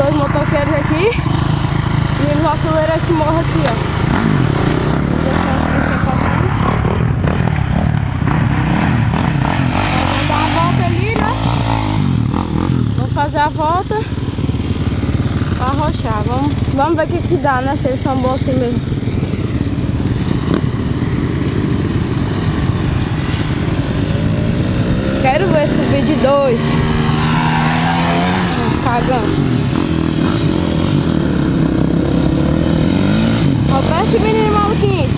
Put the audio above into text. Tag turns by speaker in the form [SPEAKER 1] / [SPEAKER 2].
[SPEAKER 1] dois motoqueiros aqui e eles vão acelerar esse morro aqui, ó. Vamos dar a volta ali, né? Vamos fazer a volta pra arrochar. Vamos ver o que dá, né? Se eles são bons assim mesmo. Quero ver subir de dois. Cagando. Ó, perto, menino maluquinho.